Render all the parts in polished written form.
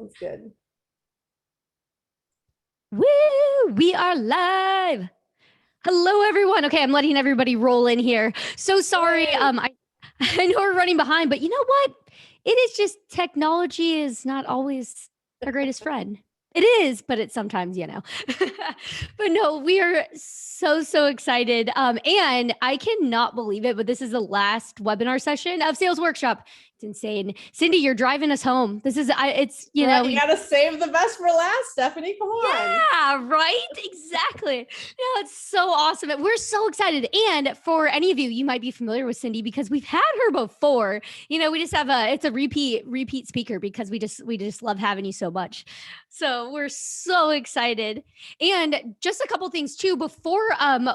That's good. Woo! We are live. Hello, everyone. Okay, I'm letting everybody roll in here. So sorry. Yay. I know we're running behind, but you know what? It is just technology is not always our greatest friend. It is, but it's sometimes, but no, we are so excited. And I cannot believe it, but this is the last webinar session of Sales Workshop. It's insane. Cyndi, you're driving us home. This is, it's, Right, you gotta save the best for last, Stephanie. Come on. yeah, right? Exactly. No, it's so awesome. We're so excited. And for any of you, you might be familiar with Cyndi because we've had her before. We just have it's a repeat speaker because we just love having you so much. So we're so excited. And just a couple things too before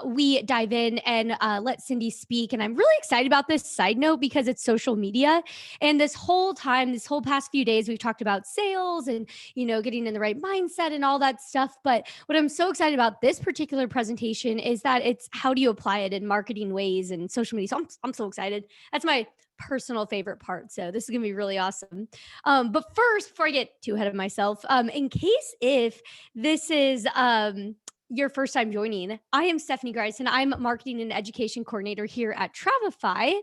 we dive in and let Cyndi speak. And I'm really excited about this side note because it's social media. And this whole past few days, we've talked about sales and getting in the right mindset and all that stuff. But what I'm so excited about this particular presentation is that it's how do you apply it in marketing ways and social media. So I'm so excited. That's my personal favorite part. So this is going to be really awesome. But first, before I get too ahead of myself, in case if this is your first time joining, I am Stephanie Grice and I'm marketing and education coordinator here at Travefy.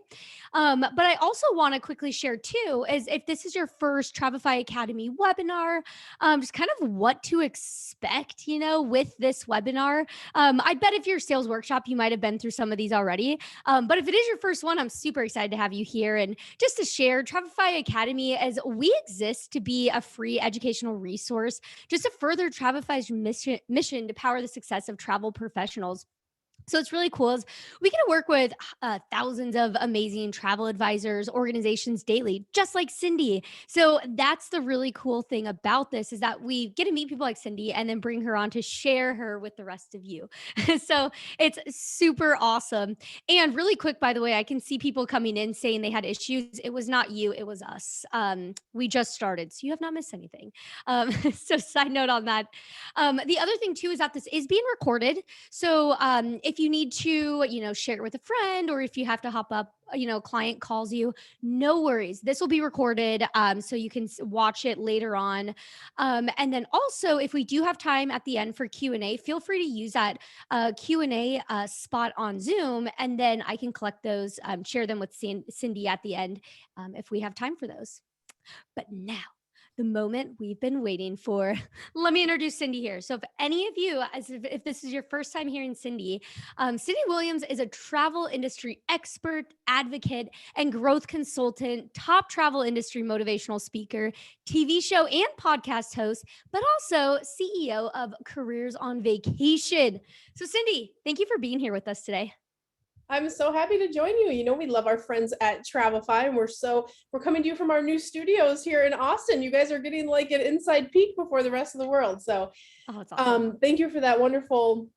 But I also want to quickly share too, is if this is your first Travefy Academy webinar, just kind of what to expect, with this webinar. I bet if you're sales workshop, you might have been through some of these already. But if it is your first one, I'm super excited to have you here. And just to share, Travefy Academy, as we exist to be a free educational resource, just to further Travefy's mission to power the success of travel professionals. So it's really cool is we get to work with thousands of amazing travel advisors, organizations daily, just like Cyndi. So that's the really cool thing about this is that we get to meet people like Cyndi and then bring her on to share her with the rest of you. So it's super awesome. And really quick, by the way, I can see people coming in saying they had issues. It was not you, it was us. We just started, so you have not missed anything. So side note on that. The other thing too is that this is being recorded. So if you need to, share it with a friend, or if you have to hop up, client calls you, no worries. This will be recorded, so you can watch it later on. And then also, if we do have time at the end for Q&A, feel free to use that Q&A spot on Zoom, and then I can collect those, share them with Cyndi at the end if we have time for those. But now, the moment we've been waiting for. Let me introduce Cyndi here. So if any of you, if this is your first time hearing Cyndi, Cyndi Williams is a travel industry expert, advocate, and growth consultant, top travel industry motivational speaker, TV show and podcast host, but also CEO of Careers on Vacation. So Cyndi, thank you for being here with us today. I'm so happy to join you. We love our friends at Travefy, and we're coming to you from our new studios here in Austin. You guys are getting like an inside peek before the rest of the world. So that's awesome. Thank you for that wonderful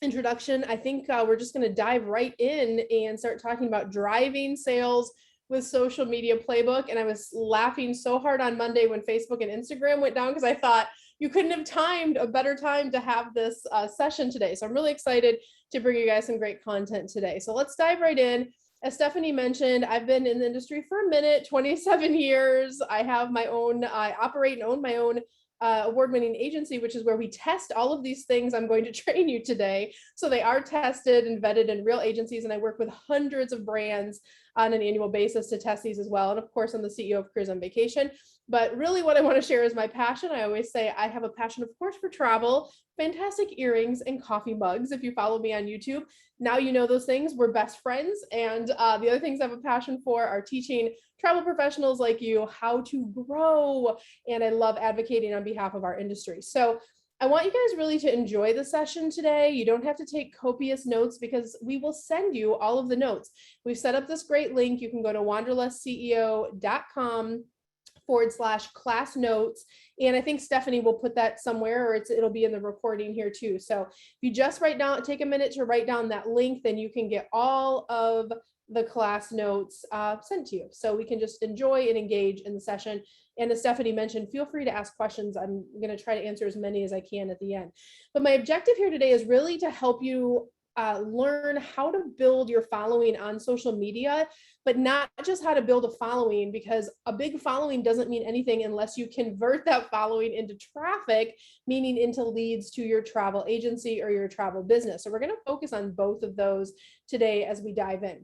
introduction. I think we're just going to dive right in and start talking about driving sales with social media playbook. And I was laughing so hard on Monday when Facebook and Instagram went down because I thought you couldn't have timed a better time to have this session today. So I'm really excited to bring you guys some great content today. So let's dive right in. As Stephanie mentioned, I've been in the industry for a minute, 27 years. I operate and own my own award-winning agency, which is where we test all of these things I'm going to train you today. So they are tested and vetted in real agencies, and I work with hundreds of brands on an annual basis to test these as well. And of course, I'm the CEO of Careers on Vacation. But really what I want to share is my passion. I always say I have a passion, of course, for travel, fantastic earrings, and coffee mugs. If you follow me on YouTube, now you know those things. We're best friends. And the other things I have a passion for are teaching travel professionals like you how to grow. And I love advocating on behalf of our industry. So I want you guys really to enjoy the session today. You don't have to take copious notes because we will send you all of the notes. We've set up this great link. You can go to wanderlessceo.com/class notes. And I think Stephanie will put that somewhere, or it'll be in the recording here too. So if you just take a minute to write down that link, then you can get all of the class notes sent to you. So we can just enjoy and engage in the session. And as Stephanie mentioned, feel free to ask questions. I'm going to try to answer as many as I can at the end. But my objective here today is really to help you learn how to build your following on social media, but not just how to build a following, because a big following doesn't mean anything unless you convert that following into traffic, meaning into leads to your travel agency or your travel business. So we're going to focus on both of those today as we dive in.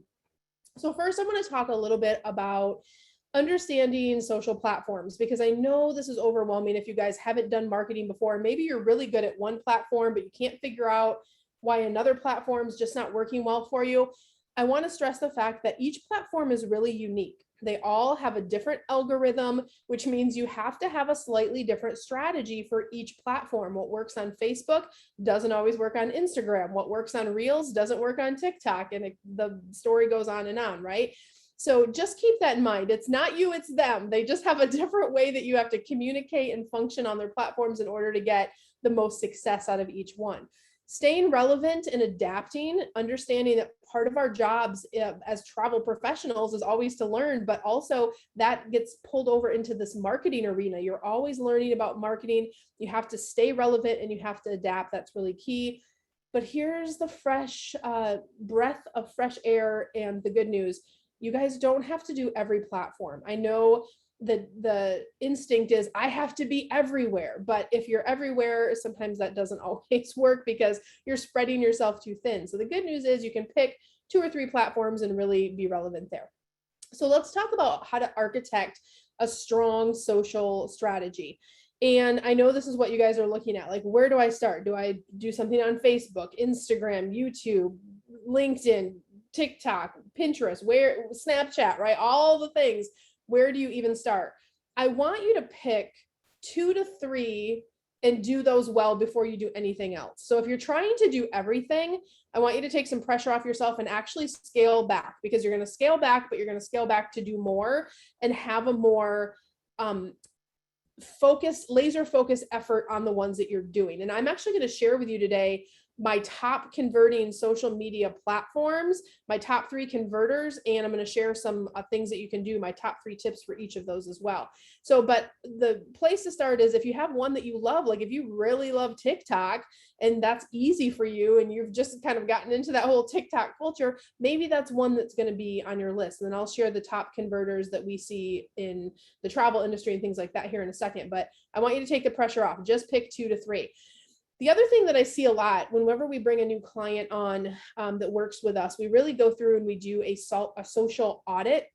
So first, I want to talk a little bit about understanding social platforms, because I know this is overwhelming if you guys haven't done marketing before. Maybe you're really good at one platform, but you can't figure out why another platform's just not working well for you. I want to stress the fact that each platform is really unique. They all have a different algorithm, which means you have to have a slightly different strategy for each platform. What works on Facebook doesn't always work on Instagram. What works on Reels doesn't work on TikTok. And the story goes on and on, right? So just keep that in mind. It's not you, it's them. They just have a different way that you have to communicate and function on their platforms in order to get the most success out of each one. Staying relevant and adapting, understanding that part of our jobs as travel professionals is always to learn, but also that gets pulled over into this marketing arena. You're always learning about marketing. You have to stay relevant and you have to adapt. That's really key. But here's the fresh breath of fresh air and the good news. You guys don't have to do every platform. I know the instinct is I have to be everywhere, but if you're everywhere, sometimes that doesn't always work because you're spreading yourself too thin. So the good news is you can pick 2 or 3 platforms and really be relevant there. So let's talk about how to architect a strong social strategy. And I know this is what you guys are looking at. Like, where do I start? Do I do something on Facebook, Instagram, YouTube, LinkedIn, TikTok, Pinterest, Snapchat, right? All the things. Where do you even start? I want you to pick 2 to 3 and do those well before you do anything else. So if you're trying to do everything, I want you to take some pressure off yourself and actually scale back, because you're going to scale back, but you're going to scale back to do more and have a more laser focused effort on the ones that you're doing. And I'm actually going to share with you today my top converting social media platforms, my top 3 converters, and I'm going to share some things that you can do, my top 3 tips for each of those as well. So, but the place to start is if you have one that you love, like if you really love TikTok and that's easy for you and you've just kind of gotten into that whole TikTok culture, maybe that's one that's going to be on your list. And then I'll share the top converters that we see in the travel industry and things like that here in a second. But I want you to take the pressure off. Just pick 2 to 3. The other thing that I see a lot whenever we bring a new client on that works with us, we really go through and we do a social audit,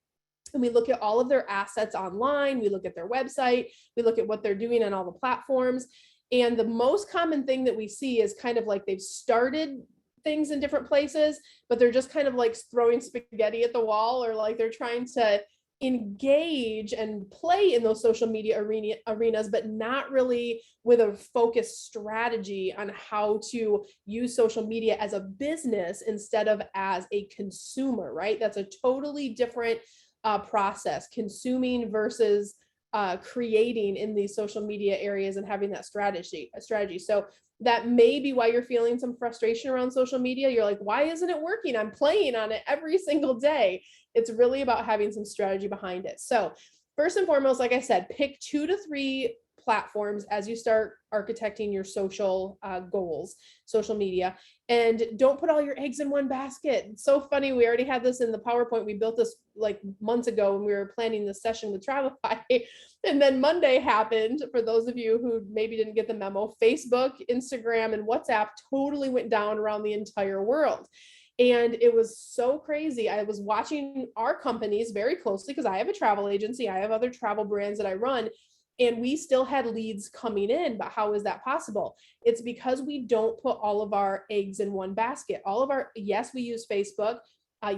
and we look at all of their assets online. We look at their website. We look at what they're doing on all the platforms. And the most common thing that we see is kind of like they've started things in different places, but they're just kind of like throwing spaghetti at the wall, or like they're trying to engage and play in those social media arenas, but not really with a focused strategy on how to use social media as a business instead of as a consumer, right? That's a totally different process, consuming versus creating in these social media areas and having that strategy. So that may be why you're feeling some frustration around social media. You're like, why isn't it working? I'm playing on it every single day. It's really about having some strategy behind it. So first and foremost, like I said, pick 2 to 3 platforms as you start architecting your social goals, social media, and don't put all your eggs in one basket. It's so funny. We already had this in the PowerPoint. We built this like months ago when we were planning this session with Travelify. And then Monday happened. For those of you who maybe didn't get the memo, Facebook, Instagram, and WhatsApp totally went down around the entire world. And it was so crazy. I was watching our companies very closely because I have a travel agency. I have other travel brands that I run, and we still had leads coming in. But how is that possible? It's because we don't put all of our eggs in one basket. Yes, we use Facebook.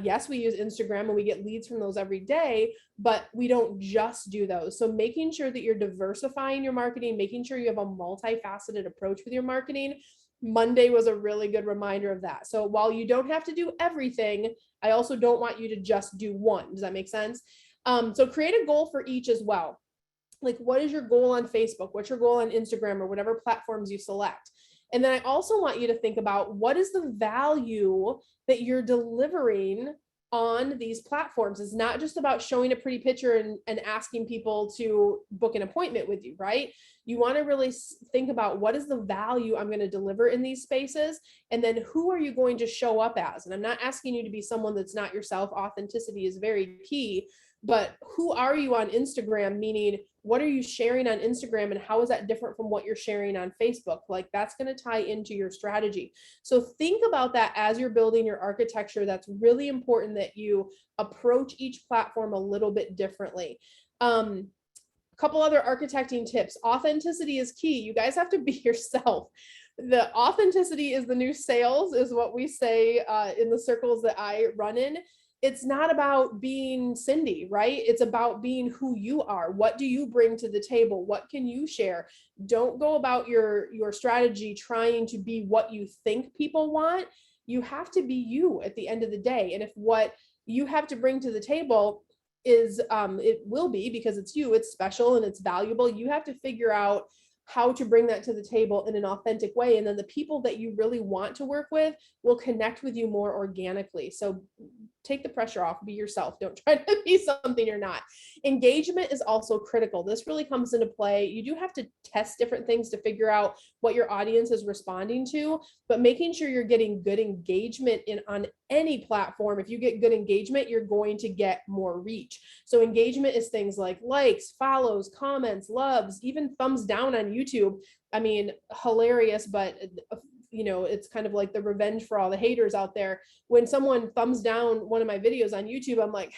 Yes, we use Instagram, and we get leads from those every day, but we don't just do those. So making sure that you're diversifying your marketing, making sure you have a multifaceted approach with your marketing. Monday was a really good reminder of that. So while you don't have to do everything, I also don't want you to just do one. Does that make sense? So create a goal for each as well. Like, what is your goal on Facebook? What's your goal on Instagram or whatever platforms you select? And then I also want you to think about what is the value that you're delivering on these platforms. It's not just about showing a pretty picture and asking people to book an appointment with you, right? You want to really think about what is the value I'm going to deliver in these spaces, and then who are you going to show up as? And I'm not asking you to be someone that's not yourself. Authenticity is very key, but who are you on Instagram? Meaning, what are you sharing on Instagram, and how is that different from what you're sharing on Facebook? Like, that's going to tie into your strategy. So think about that as you're building your architecture. That's really important that you approach each platform a little bit differently. A couple other architecting tips. Authenticity is key. You guys have to be yourself. The authenticity is the new sales, is what we say in the circles that I run in. It's not about being Cyndi, right? It's about being who you are. What do you bring to the table? What can you share? Don't go about your strategy trying to be what you think people want. You have to be you at the end of the day. And if what you have to bring to the table is it will be, because it's you, it's special and it's valuable, you have to figure out how to bring that to the table in an authentic way. And then the people that you really want to work with will connect with you more organically. So take the pressure off, be yourself. Don't try to be something you're not. Engagement is also critical. This really comes into play. You do have to test different things to figure out what your audience is responding to, but making sure you're getting good engagement on any platform. If you get good engagement, you're going to get more reach. So engagement is things like likes, follows, comments, loves, even thumbs down on YouTube. I mean, hilarious, but it's kind of like the revenge for all the haters out there. When someone thumbs down one of my videos on YouTube, I'm like,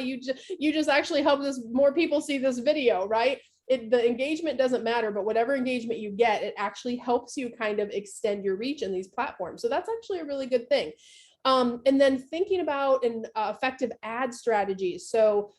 you just actually helped more people see this video, right? The engagement doesn't matter, but whatever engagement you get, it actually helps you kind of extend your reach in these platforms. So that's actually a really good thing. And then thinking about an effective ad strategies. So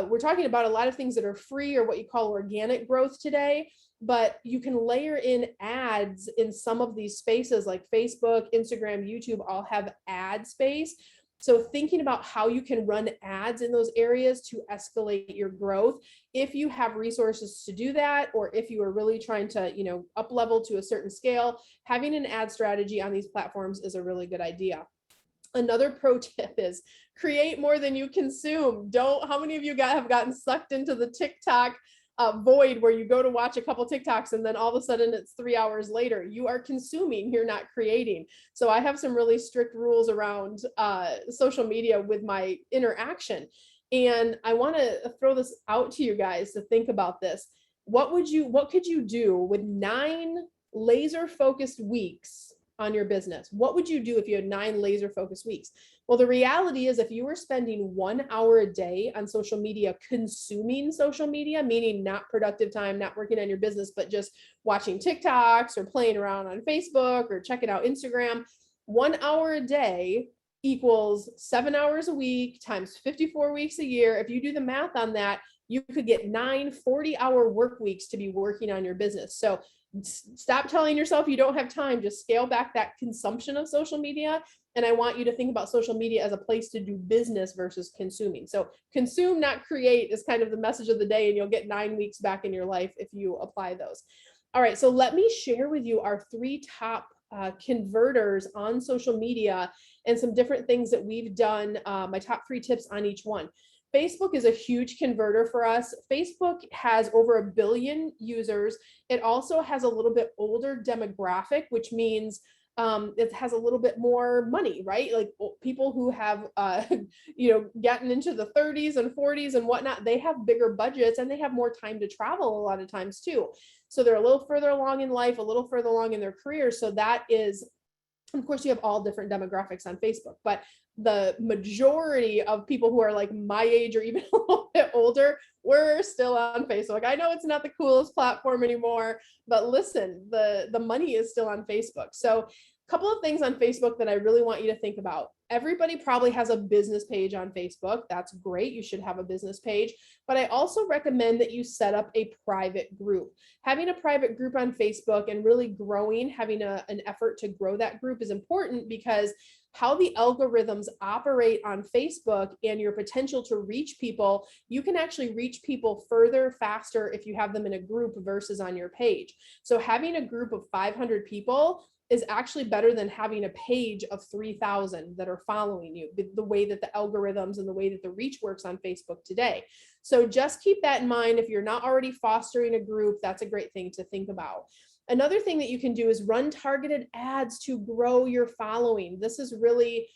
we're talking about a lot of things that are free, or what you call organic growth today, but you can layer in ads in some of these spaces like Facebook, Instagram, YouTube all have ad space. So thinking about how you can run ads in those areas to escalate your growth, if you have resources to do that, or if you are really trying to, up level to a certain scale, having an ad strategy on these platforms is a really good idea. Another pro tip is create more than you consume. How many of you have gotten sucked into the TikTok void where you go to watch a couple TikToks and then all of a sudden it's 3 hours later? You are consuming, you're not creating. So I have some really strict rules around social media with my interaction. And I want to throw this out to you guys to think about this. What could you do with 9 laser focused weeks on your business? What would you do if you had 9 laser focused weeks? Well, the reality is, if you were spending 1 hour a day on social media, consuming social media, meaning not productive time, not working on your business, but just watching TikToks or playing around on Facebook or checking out Instagram, 1 hour a day equals 7 hours a week times 54 weeks a year. If you do the math on that, you could get 9 40-hour work weeks to be working on your business. So stop telling yourself you don't have time. Just scale back that consumption of social media. And I want you to think about social media as a place to do business versus consuming. So consume, not create, is kind of the message of the day, and you'll get 9 weeks back in your life if you apply those. All right, so let me share with you our 3 top converters on social media and some different things that we've done, my top 3 tips on each one. Facebook is a huge converter for us. Facebook has over 1 billion users. It also has a little bit older demographic, which means it has a little bit more money, right? Like people who have, gotten into the 30s and 40s and whatnot, they have bigger budgets and they have more time to travel a lot of times too. So they're a little further along in life, a little further along in their career. So that is, of course, you have all different demographics on Facebook, but the majority of people who are like my age or even a little bit older, we're still on Facebook. I know it's not the coolest platform anymore, but listen, the money is still on Facebook. So a couple of things on Facebook that I really want you to think about. Everybody probably has a business page on Facebook. That's great. You should have a business page. But I also recommend that you set up a private group. Having a private group on Facebook and really growing, having an effort to grow that group is important, because how the algorithms operate on Facebook and your potential to reach people, you can actually reach people further, faster if you have them in a group versus on your page. So having a group of 500 people is actually better than having a page of 3,000 that are following you, the way that the algorithms and the way that the reach works on Facebook today. So just keep that in mind. If you're not already fostering a group, that's a great thing to think about. Another thing that you can do is run targeted ads to grow your following. This is really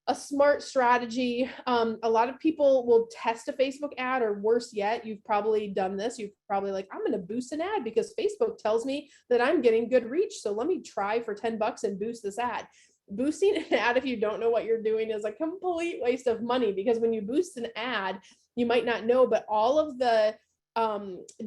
a smart strategy. A lot of people will test a Facebook ad, or worse yet, you've probably done this. You've probably like, I'm going to boost an ad because Facebook tells me that I'm getting good reach. So let me try for $10 and boost this ad. Boosting an ad, if you don't know what you're doing, is a complete waste of money, because when you boost an ad, you might not know, but all of the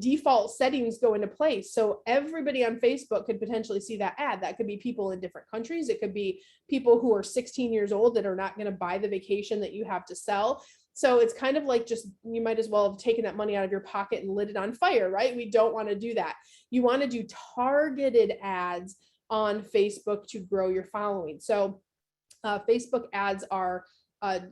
default settings go into place. So everybody on Facebook could potentially see that ad. That could be people in different countries. It could be people who are 16 years old that are not going to buy the vacation that you have to sell. So it's kind of like, just, you might as well have taken that money out of your pocket and lit it on fire, right? We don't want to do that. You want to do targeted ads on Facebook to grow your following. So Facebook ads are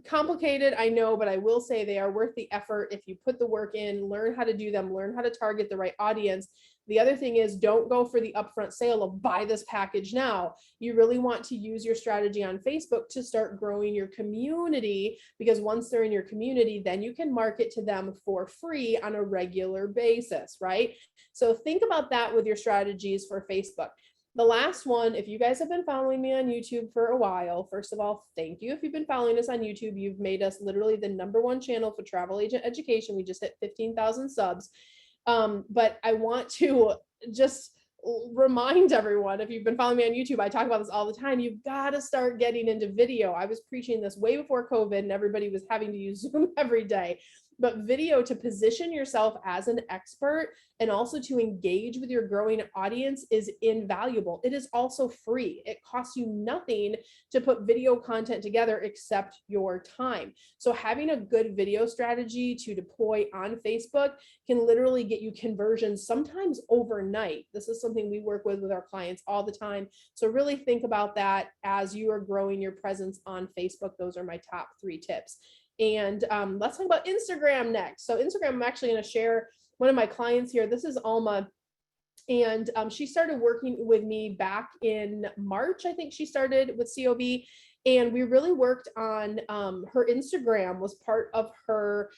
complicated, I know, but I will say they are worth the effort if you put the work in, learn how to do them, learn how to target the right audience. The other thing is, don't go for the upfront sale of buy this package now. You really want to use your strategy on Facebook to start growing your community, because once they're in your community, then you can market to them for free on a regular basis, right? So think about that with your strategies for Facebook. The last one, if you guys have been following me on YouTube for a while, first of all, thank you. If you've been following us on YouTube, you've made us literally the #1 channel for travel agent education. We just hit 15,000 subs. But I want to just remind everyone, if you've been following me on YouTube, I talk about this all the time. You've got to start getting into video. I was preaching this way before COVID and everybody was having to use Zoom every day. But video, to position yourself as an expert and also to engage with your growing audience, is invaluable. It is also free. It costs you nothing to put video content together except your time. So having a good video strategy to deploy on Facebook can literally get you conversions sometimes overnight. This is something we work with our clients all the time. So really think about that as you are growing your presence on Facebook. Those are my top 3 tips. And let's talk about Instagram next. So Instagram, I'm actually going to share one of my clients here. This is Alma. And she started working with me back in March. I think she started with COV. And we really worked on her Instagram was part of her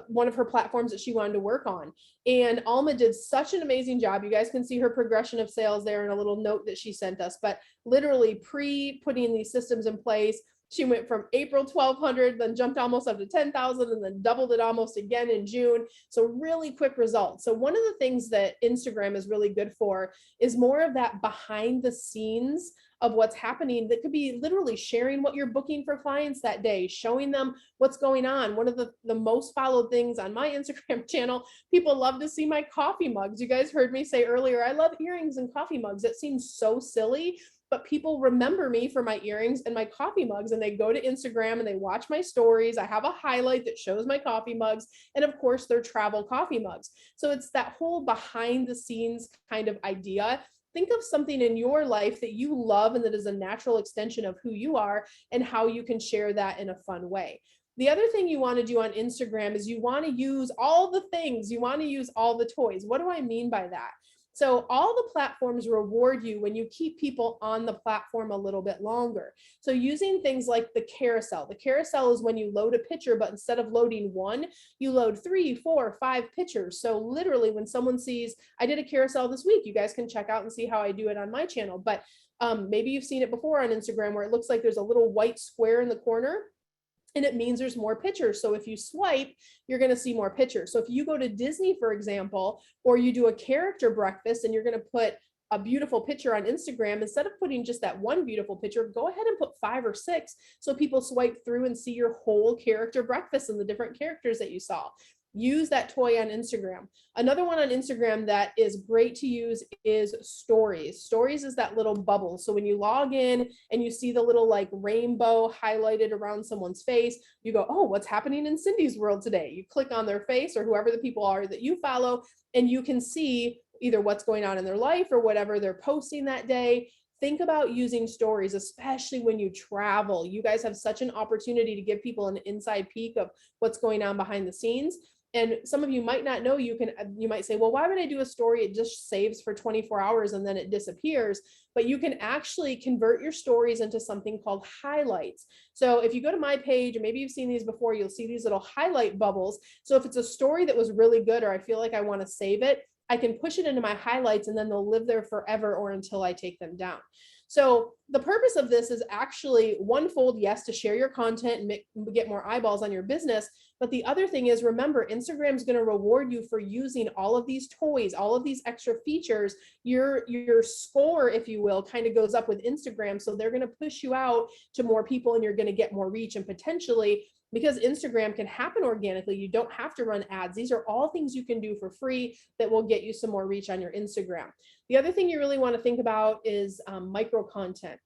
one of her platforms that she wanted to work on. And Alma did such an amazing job. You guys can see her progression of sales there in a little note that she sent us. But literally putting these systems in place, she went from April 1,200, then jumped almost up to 10,000, and then doubled it almost again in June. So really quick results. So one of the things that Instagram is really good for is more of that behind the scenes of what's happening. That could be literally sharing what you're booking for clients that day, showing them what's going on. One of the most followed things on my Instagram channel, people love to see my coffee mugs. You guys heard me say earlier, I love earrings and coffee mugs. It seems so silly, but people remember me for my earrings and my coffee mugs, and they go to Instagram and they watch my stories. I have a highlight that shows my coffee mugs, and of course they're travel coffee mugs. So it's that whole behind the scenes kind of idea. Think of something in your life that you love and that is a natural extension of who you are, and how you can share that in a fun way. The other thing you want to do on Instagram is you want to use all the things. You want to use all the toys. What do I mean by that? So all the platforms reward you when you keep people on the platform a little bit longer. So using things like the carousel. The carousel is when you load a picture, but instead of loading one, you load 3, 4, 5 pictures. So literally when someone sees, I did a carousel this week, you guys can check out and see how I do it on my channel. But maybe you've seen it before on Instagram where it looks like there's a little white square in the corner, and it means there's more pictures. So if you swipe, you're going to see more pictures. So if you go to Disney, for example, or you do a character breakfast and you're going to put a beautiful picture on Instagram, instead of putting just that one beautiful picture, go ahead and put 5 or 6 so people swipe through and see your whole character breakfast and the different characters that you saw. Use that toy on Instagram. Another one on Instagram that is great to use is stories. Stories is that little bubble. So when you log in and you see the little like rainbow highlighted around someone's face, you go, oh, what's happening in Cyndi's world today? You click on their face or whoever the people are that you follow, and you can see either what's going on in their life or whatever they're posting that day. Think about using stories, especially when you travel. You guys have such an opportunity to give people an inside peek of what's going on behind the scenes. And some of you might not know, you might say, well, why would I do a story? It just saves for 24 hours and then it disappears. But you can actually convert your stories into something called highlights. So if you go to my page, or maybe you've seen these before, you'll see these little highlight bubbles. So if it's a story that was really good, or I feel like I want to save it, I can push it into my highlights and then they'll live there forever or until I take them down. So the purpose of this is actually onefold, yes, to share your content and get more eyeballs on your business. But the other thing is, remember, Instagram's going to reward you for using all of these toys, all of these extra features. Your score, if you will, kind of goes up with Instagram. So they're going to push you out to more people and you're going to get more reach, and potentially, because Instagram can happen organically, you don't have to run ads. These are all things you can do for free that will get you some more reach on your Instagram. The other thing you really want to think about is micro content.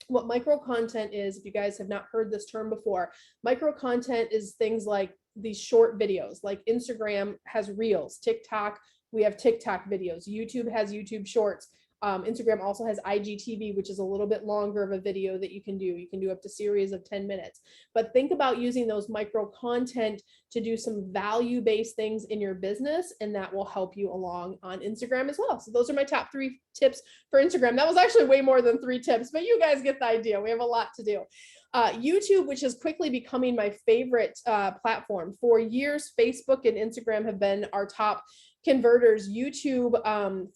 What micro content is, if you guys have not heard this term before, micro content is things like these short videos. Like Instagram has Reels, TikTok, we have TikTok videos, YouTube has YouTube Shorts. Instagram also has IGTV, which is a little bit longer of a video that you can do. You can do up to series of 10 minutes. But think about using those micro content to do some value-based things in your business, and that will help you along on Instagram as well. So those are my top 3 tips for Instagram. That was actually way more than 3 tips, but you guys get the idea. We have a lot to do. YouTube, which is quickly becoming my favorite platform. For years, Facebook and Instagram have been our top converters. YouTube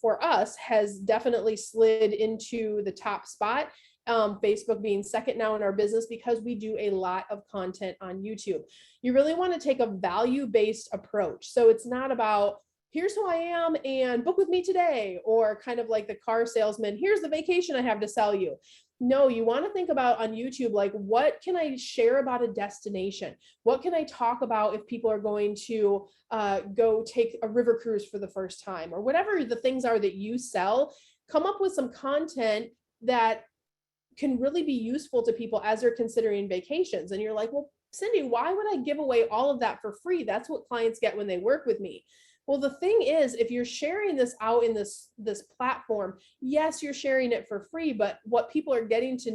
for us has definitely slid into the top spot. Facebook being second now in our business because we do a lot of content on YouTube. You really want to take a value-based approach. So it's not about, here's who I am and book with me today, or kind of like the car salesman, here's the vacation I have to sell you. No, you want to think about on YouTube, like, what can I share about a destination? What can I talk about if people are going to go take a river cruise for the first time, or whatever the things are that you sell? Come up with some content that can really be useful to people as they're considering vacations. And you're like, well, Cyndi, why would I give away all of that for free? That's what clients get when they work with me. Well, the thing is, if you're sharing this out in this platform, yes, you're sharing it for free, but what people are getting to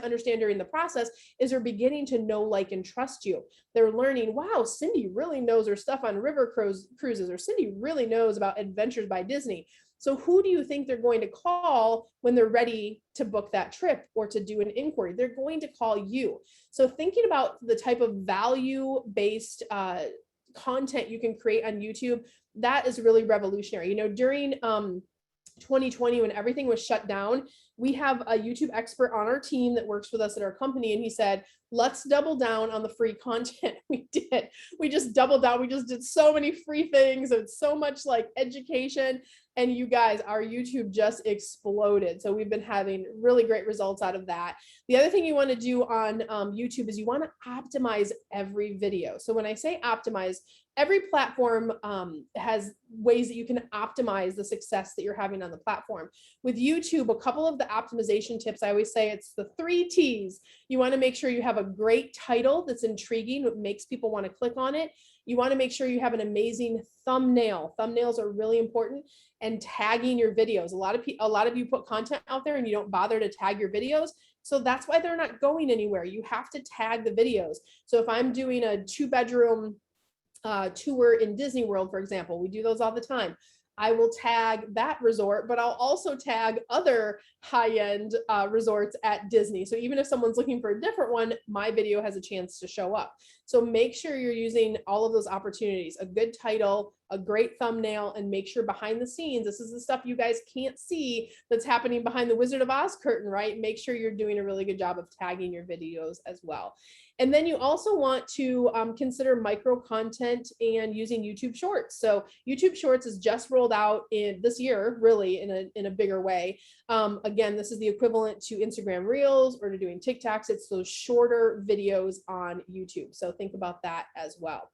understand during the process is they're beginning to know, like, and trust you. They're learning, wow, Cyndi really knows her stuff on river cruises, or Cyndi really knows about Adventures by Disney. So who do you think they're going to call when they're ready to book that trip or to do an inquiry? They're going to call you. So thinking about the type of value-based content you can create on YouTube, that is really revolutionary. You know, during 2020, when everything was shut down, we have a YouTube expert on our team that works with us at our company, and he said, let's double down on the free content. We did. We just doubled down. We just did so many free things. It's so much like education. And you guys, our YouTube just exploded. So we've been having really great results out of that. The other thing you want to do on YouTube is you want to optimize every video. So when I say optimize, every platform has ways that you can optimize the success that you're having on the platform. With YouTube, a couple of the optimization tips, I always say it's the 3 T's. You want to make sure you have a great title that's intriguing, what makes people want to click on it. You want to make sure you have an amazing thumbnail. Thumbnails are really important, and tagging your videos. A lot of you put content out there and you don't bother to tag your videos. So that's why they're not going anywhere. You have to tag the videos. So if I'm doing a 2-bedroom tour in Disney World, for example, we do those all the time. I will tag that resort, but I'll also tag other high-end resorts at Disney. So even if someone's looking for a different one, my video has a chance to show up. So make sure you're using all of those opportunities, a good title, a great thumbnail, and make sure behind the scenes, this is the stuff you guys can't see that's happening behind the Wizard of Oz curtain, right? Make sure you're doing a really good job of tagging your videos as well. And then you also want to consider micro content and using YouTube Shorts. So YouTube Shorts is just rolled out in this year, really in a bigger way. Again, this is the equivalent to Instagram Reels or to doing TikToks. It's those shorter videos on YouTube. So think about that as well.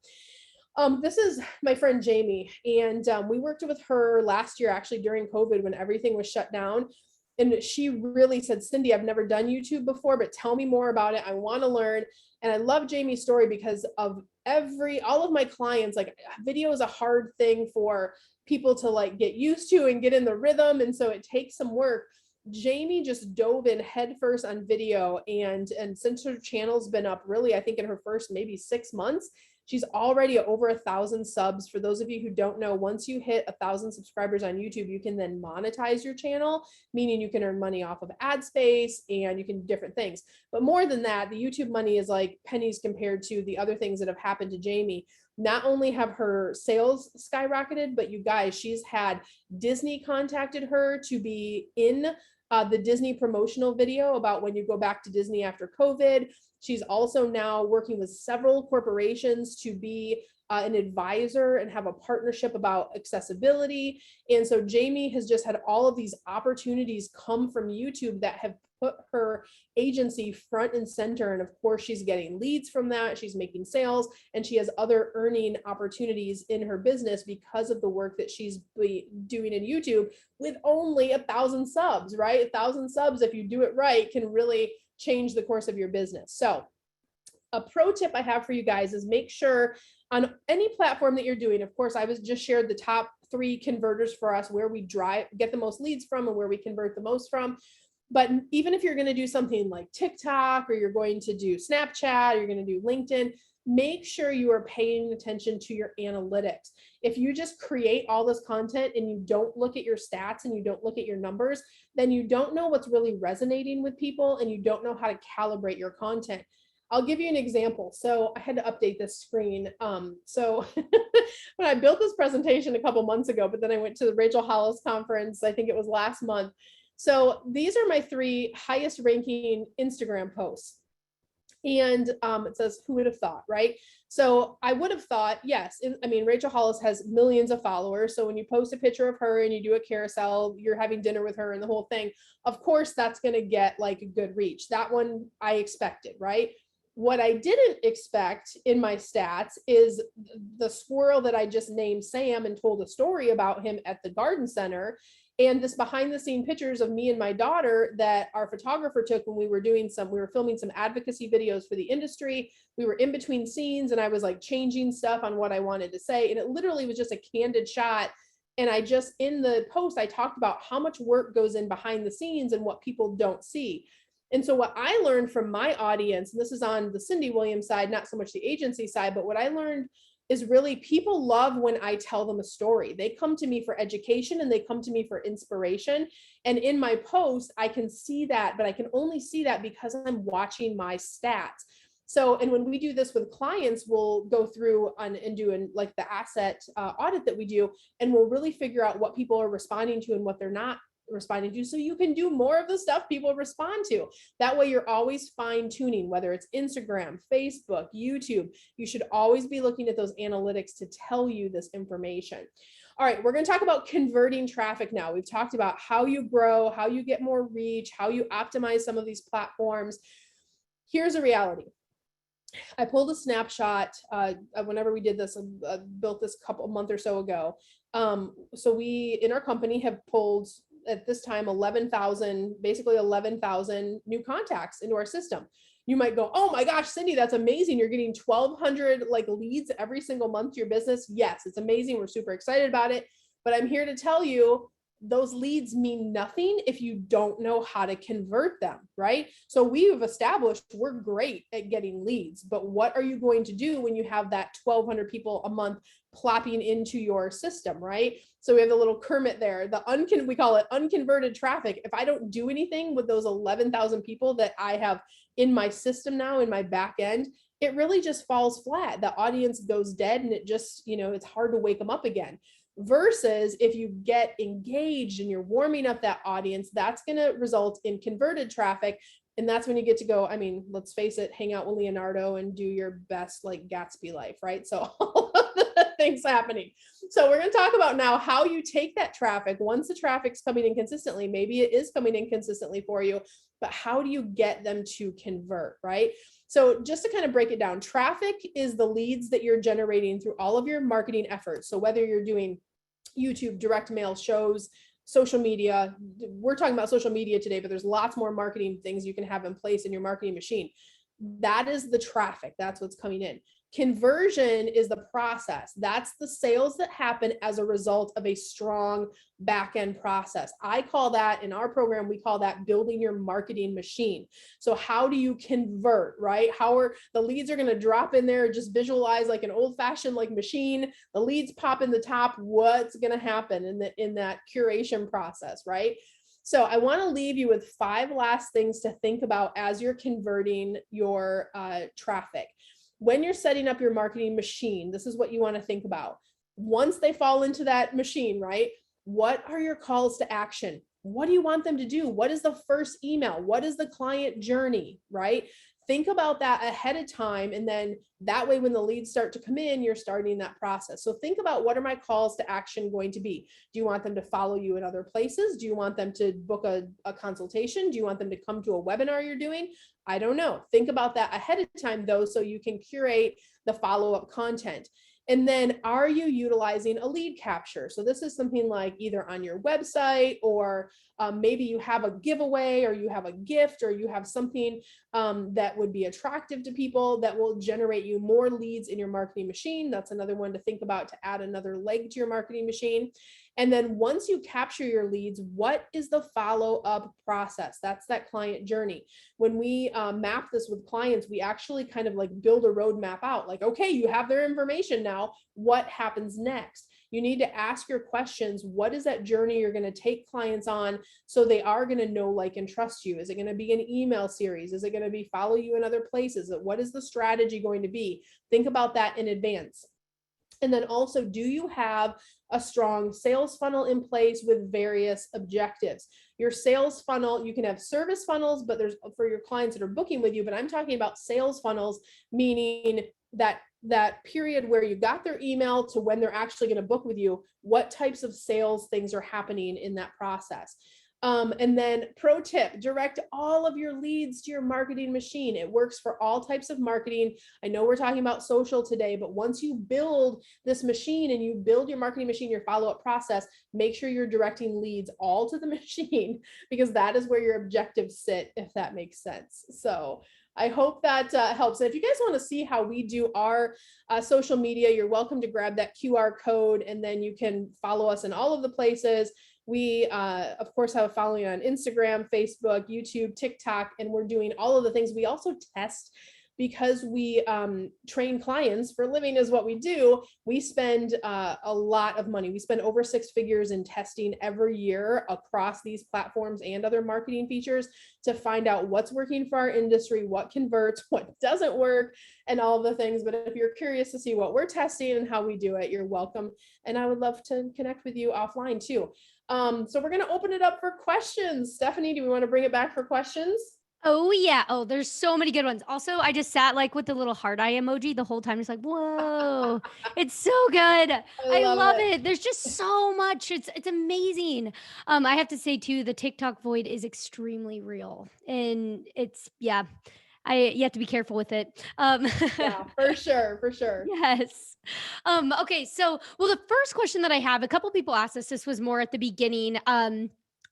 This is my friend Jamie, and we worked with her last year, actually during COVID when everything was shut down. And she really said, Cyndi, I've never done YouTube before, but tell me more about it. I want to learn. And I love Jamie's story because of all of my clients, like, video is a hard thing for people to like get used to and get in the rhythm. And so it takes some work. Jamie just dove in headfirst on video, and since her channel's been up really, I think in her first maybe 6 months, She's already over 1,000 subs. For those of you who don't know, once you hit 1,000 subscribers on YouTube, you can then monetize your channel, meaning you can earn money off of ad space and you can different things. But more than that, the YouTube money is like pennies compared to the other things that have happened to Jamie. Not only have her sales skyrocketed, but you guys, she's had Disney contacted her to be in the Disney promotional video about when you go back to Disney after COVID. She's also now working with several corporations to be an advisor and have a partnership about accessibility. And so Jamie has just had all of these opportunities come from YouTube that have put her agency front and center. And of course, she's getting leads from that. She's making sales, and she has other earning opportunities in her business because of the work that she's doing in YouTube with only 1,000 subs, right? 1,000 subs, if you do it right, can really change the course of your business. So a pro tip I have for you guys is make sure on any platform that you're doing, of course, I was just shared the top 3 converters for us, where we get the most leads from and where we convert the most from. But even if you're going to do something like TikTok, or you're going to do Snapchat, you're going to do LinkedIn, make sure you are paying attention to your analytics. If you just create all this content and you don't look at your stats and you don't look at your numbers, then you don't know what's really resonating with people, and you don't know how to calibrate your content. I'll give you an example. So I had to update this screen. So when I built this presentation a couple months ago, but then I went to the Rachel Hollis conference, I think it was last month. So these are my 3 highest ranking Instagram posts. And it says, who would have thought, right? So I would have thought, yes, I mean, Rachel Hollis has millions of followers. So when you post a picture of her and you do a carousel, you're having dinner with her and the whole thing, of course, that's going to get like a good reach. That one I expected, right? What I didn't expect in my stats is the squirrel that I just named Sam and told a story about him at the garden center. And this behind the scene pictures of me and my daughter that our photographer took when we were filming some advocacy videos for the industry. We were in between scenes and I was like changing stuff on what I wanted to say. And it literally was just a candid shot. And in the post, I talked about how much work goes in behind the scenes and what people don't see. And so what I learned from my audience, and this is on the Cyndi Williams side, not so much the agency side, but what I learned is really people love when I tell them a story. They come to me for education and they come to me for inspiration. And in my post, I can see that, but I can only see that because I'm watching my stats. So, and when we do this with clients, we'll go through and do like the asset audit that we do, and we'll really figure out what people are responding to and what they're not responding to, so you can do more of the stuff people respond to. That way you're always fine tuning, whether it's Instagram, Facebook, YouTube. You should always be looking at those analytics to tell you this information. All right, we're going to talk about converting traffic now. We've talked about how you grow, how you get more reach, how you optimize some of these platforms. Here's a reality. I pulled a snapshot whenever we did this, built this a month or so ago. So we in our company have pulled at this time 11,000 new contacts into our system. You might go, oh my gosh, Cyndi, that's amazing. You're getting 1,200 like leads every single month to your business. Yes, it's amazing. We're super excited about it. But I'm here to tell you, those leads mean nothing if you don't know how to convert them, right? So we've established we're great at getting leads, but what are you going to do when you have that 1,200 people a month plopping into your system, right? So we have the little Kermit there, we call it unconverted traffic. If I don't do anything with those 11,000 people that I have in my system now, in my back end, it really just falls flat. The audience goes dead and it just, it's hard to wake them up again. Versus if you get engaged and you're warming up that audience, that's going to result in converted traffic. And that's when you get to go, I mean, let's face it, hang out with Leonardo and do your best like Gatsby life, right? So all of the things happening. So we're going to talk about now how you take that traffic once the traffic's coming in consistently. Maybe it is coming in consistently for you, but how do you get them to convert, right? So just to kind of break it down, traffic is the leads that you're generating through all of your marketing efforts. So whether you're doing YouTube, direct mail, shows, social media, we're talking about social media today, but there's lots more marketing things you can have in place in your marketing machine. That is the traffic. That's what's coming in. Conversion is the process. That's the sales that happen as a result of a strong back end process. I call that, in our program, we call that building your marketing machine. So how do you convert, right? How are the leads are going to drop in there? Just visualize like an old fashioned like machine. The leads pop in the top. What's going to happen in that curation process, right? So I want to leave you with 5 last things to think about as you're converting your traffic. When you're setting up your marketing machine, this is what you want to think about. Once they fall into that machine, right? What are your calls to action? What do you want them to do? What is the first email? What is the client journey, right? Think about that ahead of time. And then that way, when the leads start to come in, you're starting that process. So think about, what are my calls to action going to be? Do you want them to follow you in other places? Do you want them to book a consultation? Do you want them to come to a webinar you're doing? I don't know. Think about that ahead of time though, so you can curate the follow-up content. And then, are you utilizing a lead capture? So this is something like either on your website, or maybe you have a giveaway, or you have a gift, or you have something that would be attractive to people that will generate you more leads in your marketing machine. That's another one to think about, to add another leg to your marketing machine. And then once you capture your leads, what is the follow-up process? That's that client journey. When we map this with clients, we actually kind of like build a roadmap out, like, okay, you have their information now. What happens next? You need to ask your questions. What is that journey you're going to take clients on, so they are going to know, like, and trust you? Is it going to be an email series? Is it going to be follow you in other places? What is the strategy going to be? Think about that in advance. And then also, do you have a strong sales funnel in place with various objectives? Your sales funnel, you can have service funnels, but there's for your clients that are booking with you, but I'm talking about sales funnels, meaning that period where you got their email to when they're actually going to book with you. What types of sales things are happening in that process? And then, pro tip, direct all of your leads to your marketing machine. It works for all types of marketing. I know we're talking about social today, but once you build this machine and you build your marketing machine, your follow-up process, make sure you're directing leads all to the machine, because that is where your objectives sit, if that makes sense. So I hope that helps. And if you guys want to see how we do our social media, you're welcome to grab that QR code, and then you can follow us in all of the places. We, of course, have a following on Instagram, Facebook, YouTube, TikTok, and we're doing all of the things. We also test, because we train clients for a living is what we do. We spend a lot of money. We spend over 6 figures in testing every year across these platforms and other marketing features to find out what's working for our industry, what converts, what doesn't work, and all the things. But if you're curious to see what we're testing and how we do it, you're welcome. And I would love to connect with you offline too. So we're going to open it up for questions. Stephanie, do we want to bring it back for questions? Oh yeah. Oh, there's so many good ones. Also, I just sat like with the little heart eye emoji the whole time. It's like, whoa, it's so good. I love it. There's just so much. It's amazing. I have to say too, the TikTok void is extremely real, and it's yeah. You have to be careful with it. Yeah, for sure, for sure. Yes. Okay. So, well, the first question that I have, a couple people asked us. This was more at the beginning.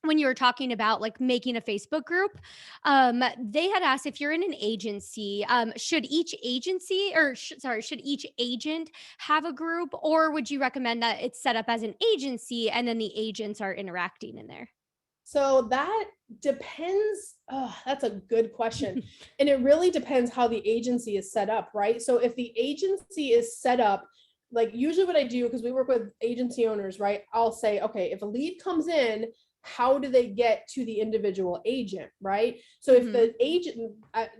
When you were talking about like making a Facebook group, they had asked, if you're in an agency, should each agency or should each agent have a group, or would you recommend that it's set up as an agency and then the agents are interacting in there? So that depends. Oh, that's a good question. And it really depends how the agency is set up, right? So if the agency is set up, like usually what I do, because we work with agency owners, right? I'll say, okay, if a lead comes in, how do they get to the individual agent, right? So if the agent,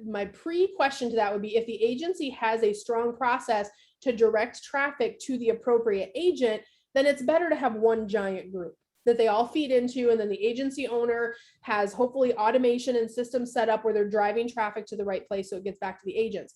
my pre-question to that would be, if the agency has a strong process to direct traffic to the appropriate agent, then it's better to have one giant group that they all feed into. And then the agency owner has hopefully automation and systems set up where they're driving traffic to the right place, so it gets back to the agents.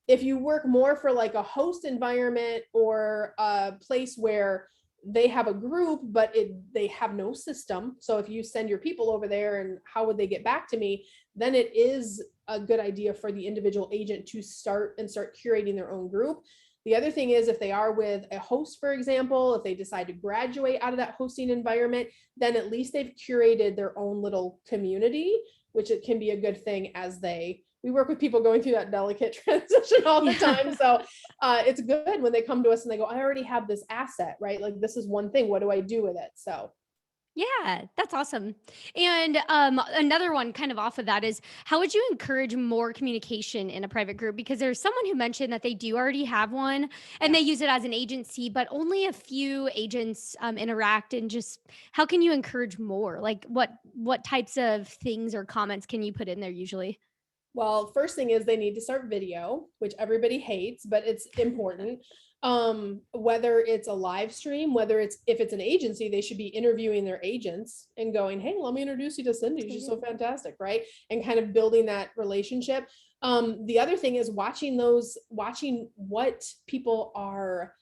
If you work more for like a host environment, or a place where they have a group, but they have no system. So if you send your people over there, and how would they get back to me? Then it is a good idea for the individual agent to start curating their own group. The other thing is, if they are with a host, for example, if they decide to graduate out of that hosting environment, then at least they've curated their own little community, which it can be a good thing as they we work with people going through that delicate transition all the time. So it's good when they come to us and they go, I already have this asset, right? Like this is one thing. What do I do with it? So Yeah, that's awesome. And another one kind of off of that is how would you encourage more communication in a private group? Because there's someone who mentioned that they do already have one and yeah. they use it as an agency, but only a few agents interact. And just how can you encourage more? Like what types of things or comments can you put in there usually? Well, first thing is they need to start video, which everybody hates, but it's important. Whether it's a live stream, whether it's if it's an agency, they should be interviewing their agents and going, hey, let me introduce you to Cyndi. She's so fantastic, right? And kind of building that relationship. The other thing is watching what people are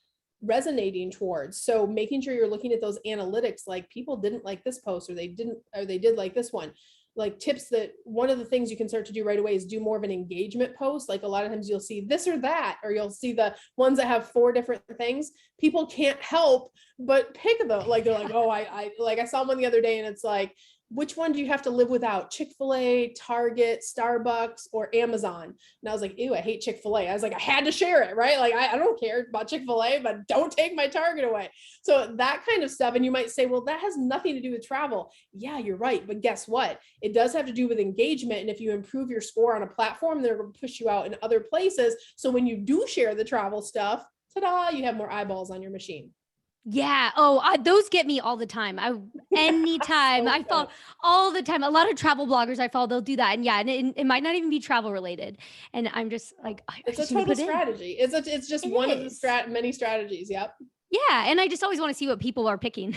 resonating towards. So making sure you're looking at those analytics, like people didn't like this post or they did like this one. Like tips that one of the things you can start to do right away is do more of an engagement post. Like a lot of times you'll see this or that, or you'll see the ones that have 4 different things. People can't help but pick them. Like they're like, oh, I saw one the other day and it's like, which one do you have to live without? Chick-fil-A, Target, Starbucks, or Amazon? And I was like, ew, I hate Chick-fil-A. I was like, I had to share it, right? Like, I don't care about Chick-fil-A, but don't take my Target away. So that kind of stuff. And you might say, well, that has nothing to do with travel. Yeah, you're right. But guess what? It does have to do with engagement. And if you improve your score on a platform, they're going to push you out in other places. So when you do share the travel stuff, ta-da, you have more eyeballs on your machine. Yeah. Oh, those get me all the time. Anytime So I follow all the time. A lot of travel bloggers I follow, they'll do that. And yeah, and it might not even be travel related. And I'm just like, I it's a just need to total put in. strategy. It's just It one of is. the many strategies. Yep. Yeah, and I just always want to see what people are picking.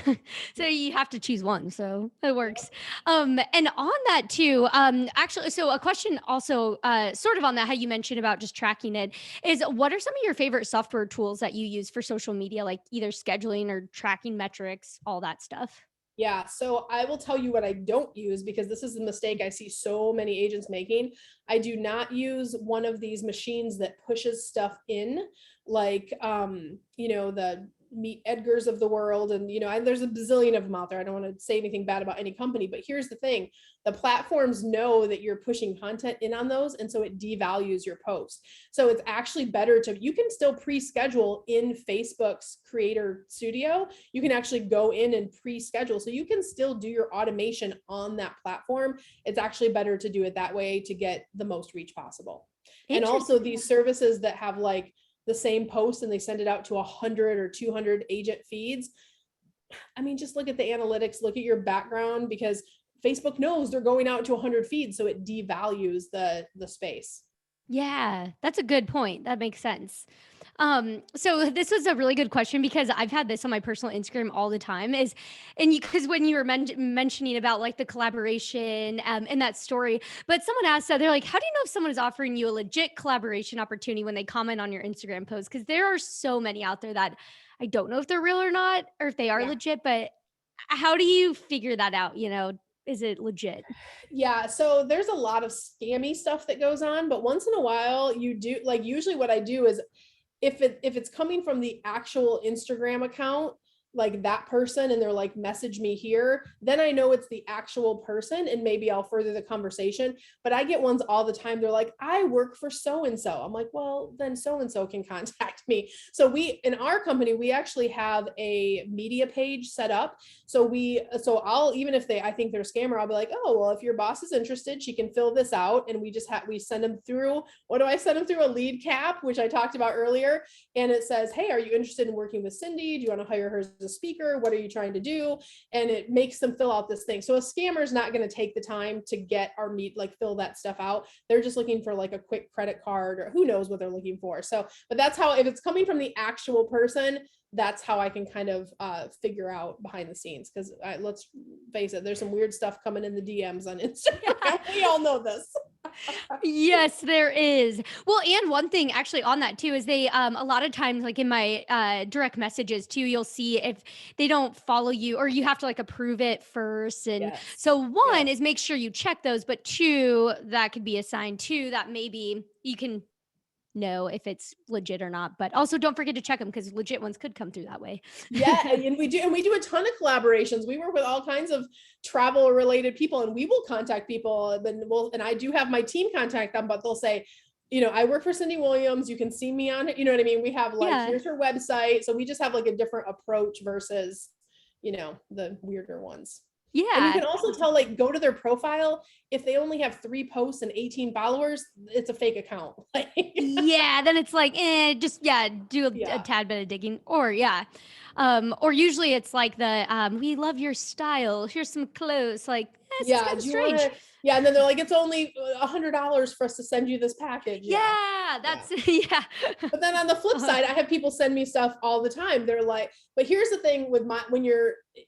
So you have to choose one. So it works. And on that too, actually, so a question also sort of on that, how you mentioned about just tracking it is what are some of your favorite software tools that you use for social media, like either scheduling or tracking metrics, all that stuff? Yeah, so I will tell you what I don't use because this is the mistake I see so many agents making. I do not use one of these machines that pushes stuff in, like the Meet Edgars of the world, and there's a bazillion of them out there. I don't want to say anything bad about any company, but here's the thing: the platforms know that you're pushing content in on those, and so it devalues your post. So it's actually better you can still pre-schedule in Facebook's Creator Studio. You can actually go in and pre-schedule, so you can still do your automation on that platform. It's actually better to do it that way to get the most reach possible. And also Interesting. these services that have like the same post and they send it out to 100 or 200 agent feeds. I mean, just look at the analytics, look at your background, because Facebook knows they're going out to 100 feeds, so it devalues the space. Yeah, that's a good point. That makes sense. So this was a really good question because I've had this on my personal Instagram all the time and because when you were mentioning about like the collaboration in that story, but someone asked that they're like, how do you know if someone is offering you a legit collaboration opportunity when they comment on your Instagram post? Because there are so many out there that I don't know if they're real or not, or if they are Yeah. legit, but how do you figure that out? Is it legit? Yeah, so there's a lot of scammy stuff that goes on, but once in a while you do, like, usually what I do is if it's coming from the actual Instagram account, like that person, and they're like, message me here, then I know it's the actual person and maybe I'll further the conversation. But I get ones all the time. They're like, I work for so and so. I'm like, well, then so and so can contact me. So in our company, we actually have a media page set up. So I'll, even if I think they're a scammer, I'll be like, oh, well, if your boss is interested, she can fill this out. And we send them through, what do I send them through? A lead cap, which I talked about earlier. And it says, hey, are you interested in working with Cyndi? Do you want to hire her as a speaker? What are you trying to do? And it makes them fill out this thing. So a scammer is not going to take the time to get fill that stuff out. They're just looking for like a quick credit card, or who knows what they're looking for. So, but that's how, if it's coming from the actual person, that's how I can kind of figure out behind the scenes. Because let's face it, there's some weird stuff coming in the DMs on Instagram. We all know this. Yes, there is. Well, and one thing actually on that too is they a lot of times like in my direct messages too, you'll see if they don't follow you or you have to like approve it first. And Yes. so one Yes. is make sure you check those, but two, that could be a sign too that maybe you can know if it's legit or not. But also don't forget to check them because legit ones could come through that way. Yeah, and we do a ton of collaborations. We work with all kinds of travel related people, and we will contact people, and I do have my team contact them, but they'll say, I work for Cyndi Williams. You can see me on it. You know what I mean? We have here's her website. So we just have like a different approach versus, the weirder ones. Yeah. And you can also tell, go to their profile. If they only have 3 posts and 18 followers, it's a fake account. Yeah. Then it's like, do a tad bit of digging, or usually it's like we love your style. Here's some clothes. Like, it's kind of strange. And then they're like, it's only $100 for us to send you this package. That's. But then on the flip side, I have people send me stuff all the time. They're like, but here's the thing with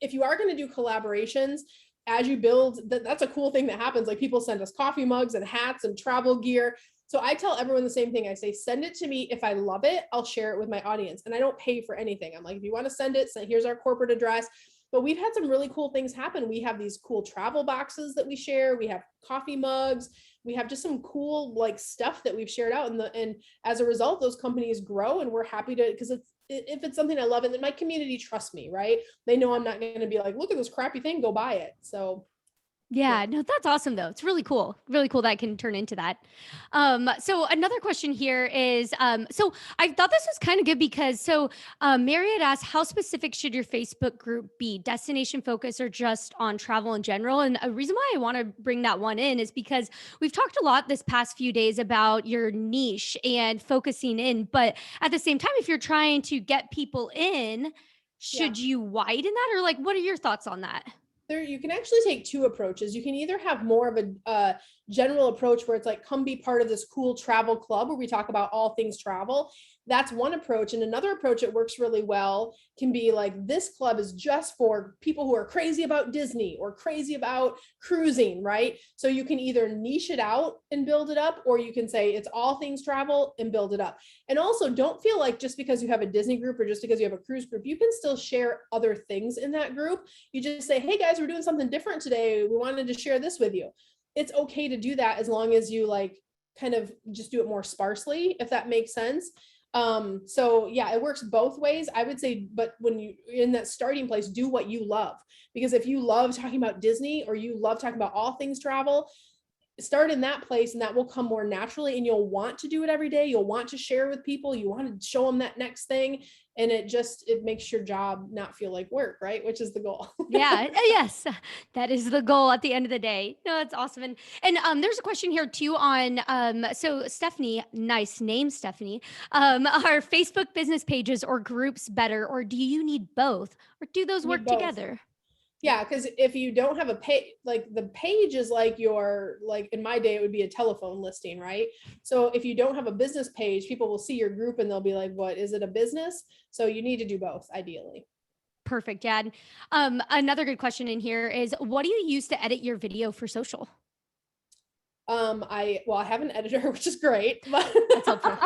if you are going to do collaborations, as you build, that's a cool thing that happens. Like, people send us coffee mugs and hats and travel gear. So I tell everyone the same thing. I say, send it to me. If I love it, I'll share it with my audience. And I don't pay for anything. I'm like, if you want to send it, here's our corporate address. But we've had some really cool things happen. We have these cool travel boxes that we share. We have coffee mugs. We have just some cool stuff that we've shared out. And as a result, those companies grow, and we're happy to, because if it's something I love, and then my community trusts me, right? They know I'm not going to be like, look at this crappy thing, go buy it. So yeah, no, that's awesome though. It's really cool that can turn into that. So another question here is, so I thought this was kind of good because Marriott asked, how specific should your Facebook group be? Destination focus or just on travel in general? And a reason why I want to bring that one in is because we've talked a lot this past few days about your niche and focusing in, but at the same time, if you're trying to get people in, should you widen that, or what are your thoughts on that? You can actually take 2 approaches. You can either have more of a general approach where it's like, come be part of this cool travel club where we talk about all things travel. That's one approach. And another approach that works really well can be like, this club is just for people who are crazy about Disney or crazy about cruising, right? So you can either niche it out and build it up, or you can say it's all things travel and build it up. And also, don't feel like just because you have a Disney group or just because you have a cruise group, you can still share other things in that group. You just say, hey guys, we're doing something different today. We wanted to share this with you. It's okay to do that as long as you kind of just do it more sparsely, if that makes sense. So yeah, it works both ways, I would say. But when you in that starting place, do what you love, because if you love talking about Disney or you love talking about all things travel, start in that place, and that will come more naturally, and you'll want to do it every day. You'll want to share with people. You want to show them that next thing. And it makes your job not feel like work, right? Which is the goal. Yes, that is the goal at the end of the day. No, that's awesome. And there's a question here too on, so Stephanie, nice name, Stephanie, are Facebook business pages or groups better, or do you need both, or do those work together? Yeah, because if you don't have a page, the page is in my day, it would be a telephone listing, right? So if you don't have a business page, people will see your group and they'll be like, what, is it a business? So you need to do both, ideally. Perfect, Dad. Another good question in here is, what do you use to edit your video for social? I have an editor, which is great. But that's helpful.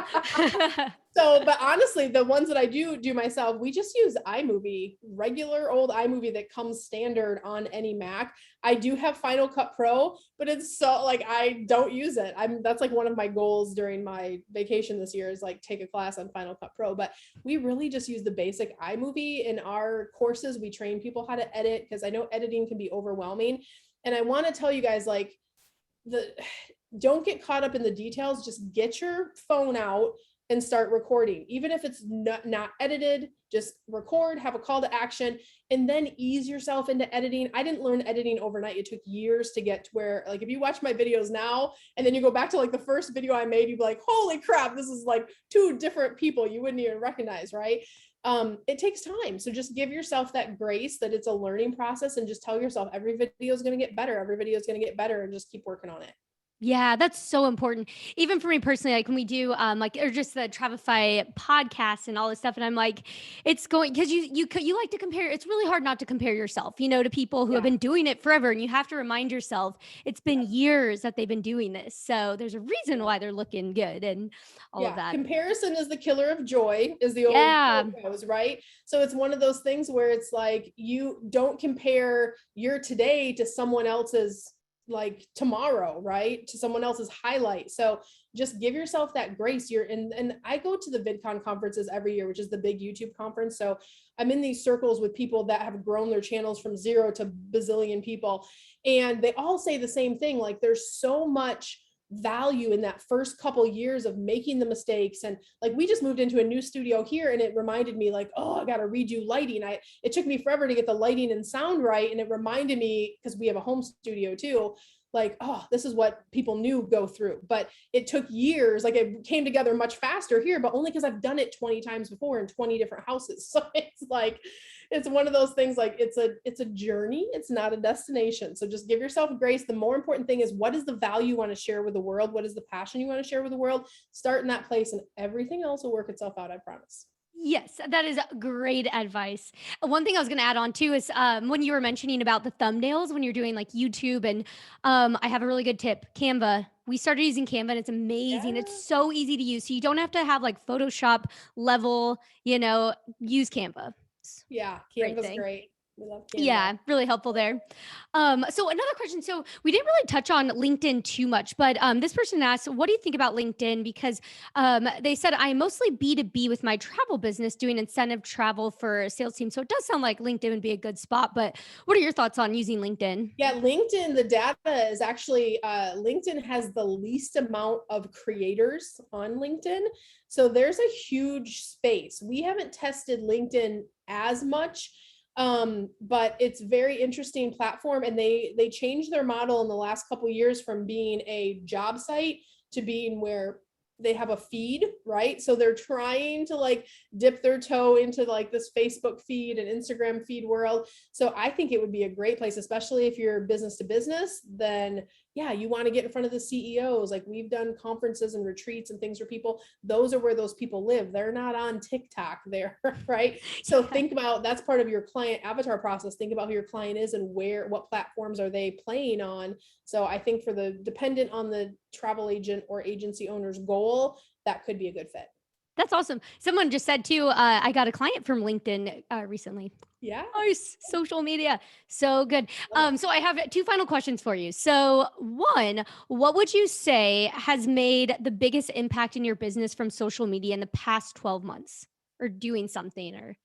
But honestly, the ones that I do myself, we just use iMovie, regular old iMovie that comes standard on any Mac. I do have Final Cut Pro, but it's so I don't use it. That's one of my goals during my vacation this year is take a class on Final Cut Pro. But we really just use the basic iMovie in our courses. We train people how to edit, because I know editing can be overwhelming. And I want to tell you guys, don't get caught up in the details. Just get your phone out and start recording. Even if it's not edited, just record, have a call to action, and then ease yourself into editing. I didn't learn editing overnight. It took years to get to where, if you watch my videos now, and then you go back to the first video I made, you'd be like, holy crap, this is 2 different people you wouldn't even recognize, right? It takes time. So just give yourself that grace that it's a learning process, and just tell yourself every video is going to get better. Every video is going to get better, and just keep working on it. Yeah, that's so important. Even for me personally, when we do or just the Travify podcast and all this stuff, and I'm it's going, because you like to compare. It's really hard not to compare yourself, to people who have been doing it forever, and you have to remind yourself it's been years that they've been doing this. So there's a reason why they're looking good and all of that. Comparison is the killer of joy, is the old quote goes, right? So it's one of those things where it's you don't compare your today to someone else's like tomorrow, right? To someone else's highlight. So just give yourself that grace. And I go to the VidCon conferences every year, which is the big YouTube conference. So I'm in these circles with people that have grown their channels from 0 to bazillion people. And they all say the same thing. Like there's so much value in that first couple years of making the mistakes. And like, we just moved into a new studio here, and it reminded me like, oh, I got to redo lighting. It took me forever to get the lighting and sound right. And it reminded me, because we have a home studio too, like, oh, this is what people knew go through. But it took years. Like it came together much faster here, but only because I've done it 20 times before in 20 different houses. So it's like, it's one of those things, like it's a journey. It's not a destination. So just give yourself grace. The more important thing is, what is the value you want to share with the world? What is the passion you want to share with the world? Start in that place, and everything else will work itself out. I promise. Yes, that is great advice. One thing I was going to add on too is when you were mentioning about the thumbnails when you're doing like YouTube, and I have a really good tip. Canva. We started using Canva and it's amazing. Yeah. It's so easy to use. So you don't have to have like Photoshop level, use Canva. It's Yeah. a great Canva's thing. great. We love Canva. Yeah, really helpful there. So another question. So we didn't really touch on LinkedIn too much, but this person asked, "What do you think about LinkedIn?" Because they said, "I'm mostly B2B with my travel business, doing incentive travel for a sales team." So it does sound like LinkedIn would be a good spot. But what are your thoughts on using LinkedIn? Yeah, LinkedIn, the data is actually, LinkedIn has the least amount of creators on LinkedIn. So there's a huge space. We haven't tested LinkedIn as much, but it's very interesting platform. And they changed their model in the last couple of years from being a job site to being where they have a feed, right? So they're trying to like dip their toe into like this Facebook feed and Instagram feed world. So I think it would be a great place, especially if you're business to business. Then yeah, you want to get in front of the CEOs. Like we've done conferences and retreats and things for people. Those are where those people live. They're not on TikTok there, right? So think about, that's part of your client avatar process. Think about who your client is and what platforms are they playing on. So I think for the dependent on the travel agent or agency owner's goal, that could be a good fit. That's awesome. Someone just said too, I got a client from LinkedIn recently. Yeah. Nice. Social media. So good. So I have two final questions for you. So one, what would you say has made the biggest impact in your business from social media in the past 12 months, or doing something? Or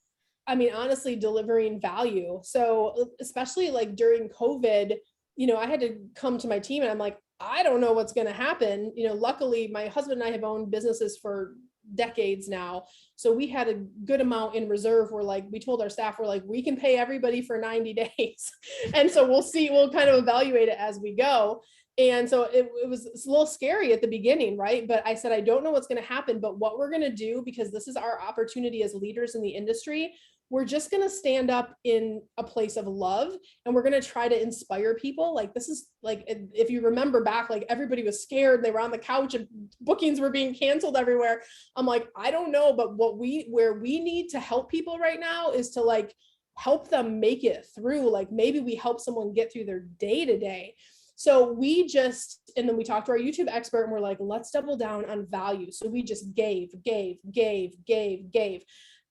I mean, honestly, delivering value. So especially like during COVID, I had to come to my team and I'm like, I don't know what's going to happen. Luckily my husband and I have owned businesses for decades now. So we had a good amount in reserve. We told our staff, we're like, we can pay everybody for 90 days. And so we'll kind of evaluate it as we go. And so it was a little scary at the beginning, right? But I said, I don't know what's going to happen, but what we're going to do, because this is our opportunity as leaders in the industry, we're just going to stand up in a place of love, and we're going to try to inspire people. Like this is like, if you remember back, like everybody was scared, they were on the couch and bookings were being canceled everywhere. I'm like, I don't know, but where we need to help people right now is to like help them make it through. Like maybe we help someone get through their day to day. So and then we talked to our YouTube expert and we're like, let's double down on value. So we just gave.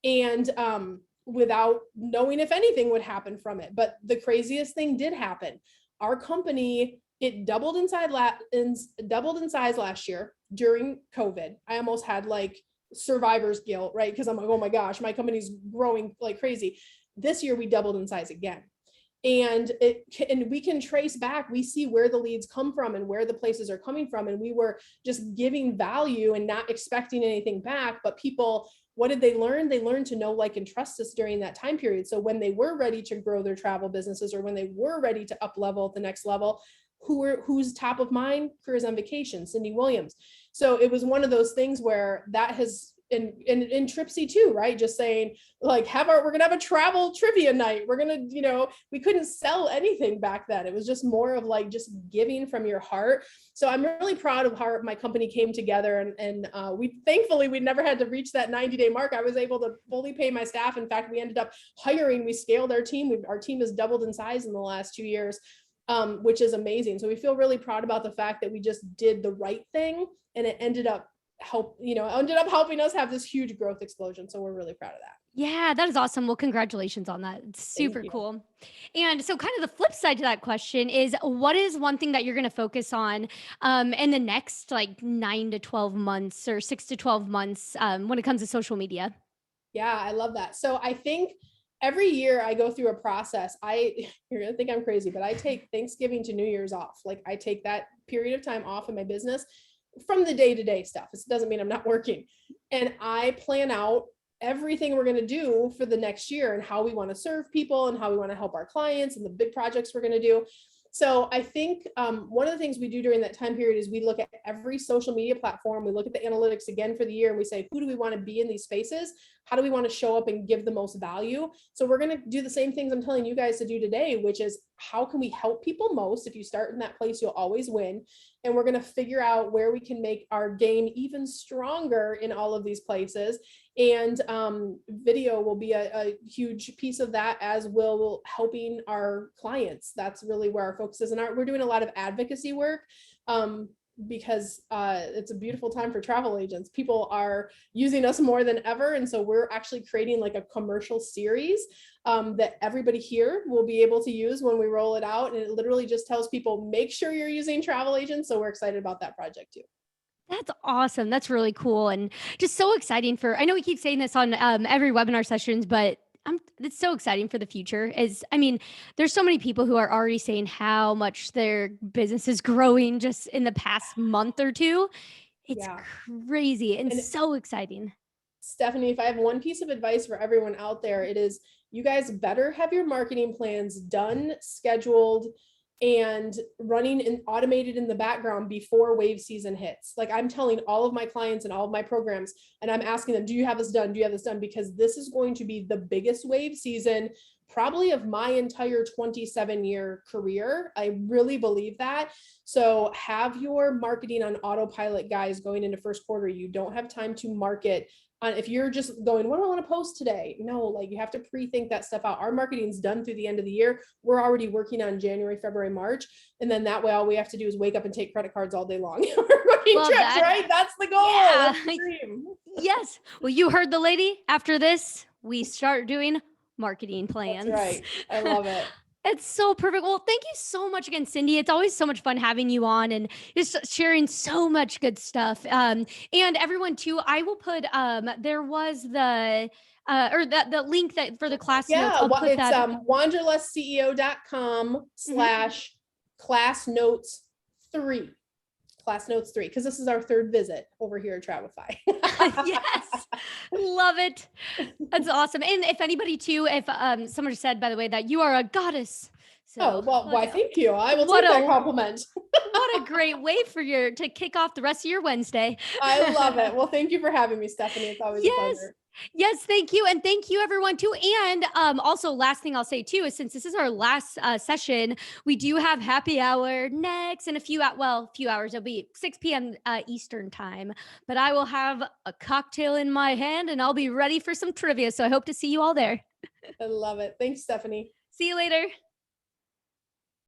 And, without knowing if anything would happen from it. But the craziest thing did happen. Our company, it doubled in size last year during COVID. I almost had like survivor's guilt, right? Because I'm like, oh my gosh, my company's growing like crazy. This year we doubled in size again. And we can trace back, we see where the leads come from and where the places are coming from. And we were just giving value and not expecting anything back. But people, what did they learn? They learned to know, like, and trust us during that time period. So when they were ready to grow their travel businesses, or when they were ready to up level at the next level, who's top of mind? Careers on Vacation, Cyndi Williams. So it was one of those things where that has, in Tripsy too, right? Just saying like, we're gonna have a travel trivia night. We're gonna, we couldn't sell anything back then. It was just more of like just giving from your heart. So I'm really proud of how my company came together, and we never had to reach that 90-day mark. I was able to fully pay my staff. In fact, we ended up we scaled our team. Our team has doubled in size in the last 2 years, which is amazing. So we feel really proud about the fact that we just did the right thing, and it ended up helping us have this huge growth explosion. So we're really proud of that. Yeah, that is awesome. Well, congratulations on that. It's Thank super you. cool. And so, kind of the flip side to that question is, what is one thing that you're going to focus on in the next like 9 to 12 months or 6 to 12 months when it comes to social media? Yeah, I love that. So I think every year I go through a process. You're gonna think I'm crazy, but I take Thanksgiving to New Year's off. Like I take that period of time off in my business from the day-to-day stuff. It doesn't mean I'm not working. And I plan out everything we're going to do for the next year and how we want to serve people and how we want to help our clients and the big projects we're going to do. So I think one of the things we do during that time period is we look at every social media platform. We look at the analytics again for the year and we say, who do we want to be in these spaces? How do we want to show up and give the most value? So we're going to do the same things I'm telling you guys to do today, which is how can we help people most? If you start in that place, you'll always win. And we're going to figure out where we can make our game even stronger in all of these places. And video will be a huge piece of that, as will helping our clients. That's really where our focus is. And we're doing a lot of advocacy work because it's a beautiful time for travel agents. People are using us more than ever. And so we're actually creating like a commercial series that everybody here will be able to use when we roll it out. And it literally just tells people, make sure you're using travel agents. So we're excited about that project too. That's awesome. That's really cool and just so exciting for. I know we keep saying this on every webinar sessions, but it's so exciting for the future. I mean, there's so many people who are already saying how much their business is growing just in the past month or two. It's Yeah. crazy and And so exciting. Stephanie, if I have one piece of advice for everyone out there, it is you guys better have your marketing plans done, scheduled, and running and automated in the background before wave season hits. Like I'm telling all of my clients and all of my programs, and I'm asking them, do you have this done? Do you have this done? Because this is going to be the biggest wave season probably of my entire 27-year career. I really believe that. So have your marketing on autopilot, guys, going into first quarter. You don't have time to market if you're just going, what do I want to post today? No, like you have to pre-think that stuff out. Our marketing's done through the end of the year. We're already working on January, February, March. And then that way, all we have to do is wake up and take credit cards all day long. We're booking Love trips, that. right? That's the goal. Yeah. That's the dream. Yes. Well, you heard the lady. After this, we start doing marketing plans. That's right. I love it. It's so perfect. Well, thank you so much again, Cyndi. It's always so much fun having you on and just sharing so much good stuff. And everyone too, I will put there was the or the link that for the class notes. Yeah, I'll put it's that. wanderlessceo.com/class notes 3. Class notes 3, because this is our 3rd visit over here at Travify. Yes, love it. That's awesome. And if anybody too, if someone said, by the way, that you are a goddess. So, oh, well, why, thank you. I will What take that a- compliment. what a great way for to kick off the rest of your Wednesday. I love it. Well, thank you for having me, Stephanie. It's always a pleasure. Yes, thank you. And thank you everyone too. And also last thing I'll say too is since this is our last session, we do have happy hour next in a few hours. It'll be 6 p.m. Eastern time, but I will have a cocktail in my hand and I'll be ready for some trivia. So I hope to see you all there. I love it. Thanks, Stephanie. See you later.